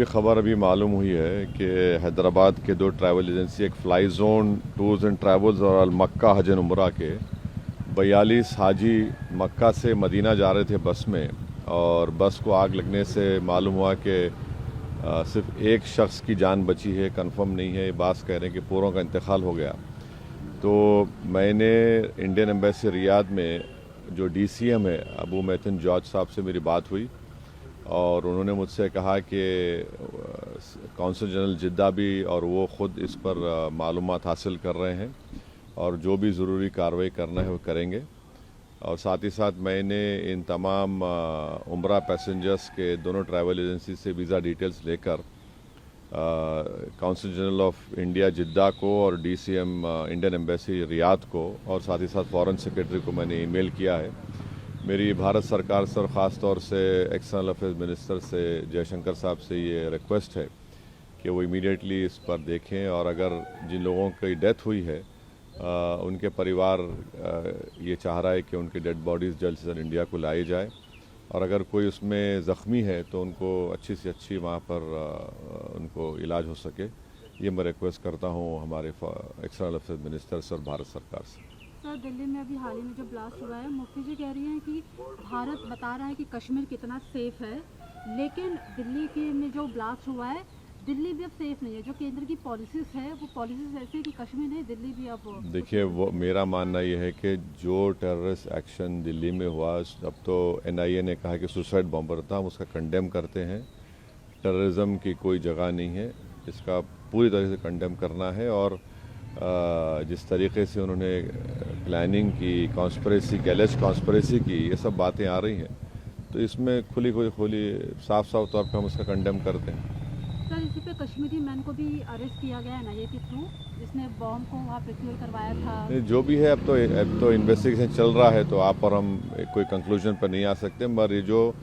भी खबर अभी मालूम हुई है कि हैदराबाद के दो ट्रैवल एजेंसी, एक fly zone tours and travels और अल मक्का हज एंड उम्रा के 42 हाजी मक्का से मदीना जा रहे थे बस में, और बस को आग लगने से मालूम हुआ कि सिर्फ एक शख्स की जान बची है। कंफर्म नहीं है, बास कह रहे हैं कि पूरों का इंतकाल हो गया। तो मैंने इंडियन एम्बेसी रियाद में जो DCM है अबू मैथन जॉर्ज साहब से मेरी बात हुई, और उन्होंने मुझसे कहा कि कौंसल जनरल जिद्दा भी और वो ख़ुद इस पर मालूमात हासिल कर रहे हैं और जो भी ज़रूरी कार्रवाई करना है वो करेंगे। और साथ ही साथ मैंने इन तमाम उम्रा पैसेंजर्स के दोनों ट्रैवल एजेंसी से वीज़ा डिटेल्स लेकर कौंसल जनरल ऑफ इंडिया जिद्दा को और DCM इंडियन एम्बेसी रियाद को और साथ ही साथ फॉरेन सेक्रेटरी को मैंने ईमेल किया है। मेरी भारत सरकार से और ख़ास तौर से एक्सटर्नल अफेयर्स मिनिस्टर से जयशंकर साहब से ये रिक्वेस्ट है कि वो इमीडिएटली इस पर देखें, और अगर जिन लोगों की डेथ हुई है उनके परिवार ये चाह रहा है कि उनकी डेड बॉडीज़ जल्द से जल्द इंडिया को लाई जाए, और अगर कोई उसमें ज़ख्मी है तो उनको अच्छी से अच्छी वहाँ पर उनको इलाज हो सके। ये मैं रिक्वेस्ट करता हूँ हमारे एक्सटर्नल अफेयर्स मिनिस्टर से और भारत सरकार से। सर, दिल्ली में अभी हाल ही में जो ब्लास्ट हुआ है, मुफ्ती जी कह रही हैं कि भारत बता रहा है कि कश्मीर कितना सेफ़ है, लेकिन दिल्ली के में जो ब्लास्ट हुआ है, दिल्ली भी अब सेफ़ नहीं है। जो केंद्र की पॉलिसीज़ है वो पॉलिसीज़ ऐसी है कि कश्मीर नहीं, दिल्ली भी अब देखिए, वो मेरा मानना ये है कि जो टेररिस्ट एक्शन दिल्ली में हुआ, अब तो NIA ने कहा कि सुसाइड बॉम्बर था, हम उसका कंडेम करते हैं। टेररिज्म की कोई जगह नहीं है, इसका पूरी तरह से कंडेम करना है। और जिस तरीके से उन्होंने प्लानिंग की, कॉन्स्पिरेसी की, एलिज कॉन्स्पिरेसी की, ये सब बातें आ रही हैं, तो इसमें खुली साफ तौर पे हम उसका कंडेम करते हैं। सर, इसी पे कश्मीरी मैन को भी अरेस्ट किया गया है NIA के थ्रू, जिसने बॉम्ब को वहाँ प्रिक्योर करवाया था। जो भी है, अब तो इन्वेस्टिगेशन चल रहा है, तो आप और हम कोई कंक्लूजन पर नहीं आ सकते। मगर ये जो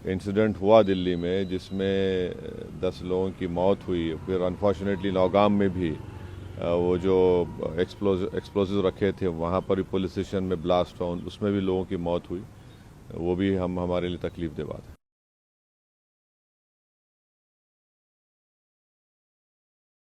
इंसिडेंट हुआ दिल्ली में जिसमें 10 लोगों की मौत हुई, फिर अनफॉर्चुनेटली नौगाम में भी वो जो एक्सप्लोजिव रखे थे वहाँ पर भी पुलिस स्टेशन में ब्लास्ट हुआ, उसमें भी लोगों की मौत हुई, वो भी हमारे लिए तकलीफ दे बात है।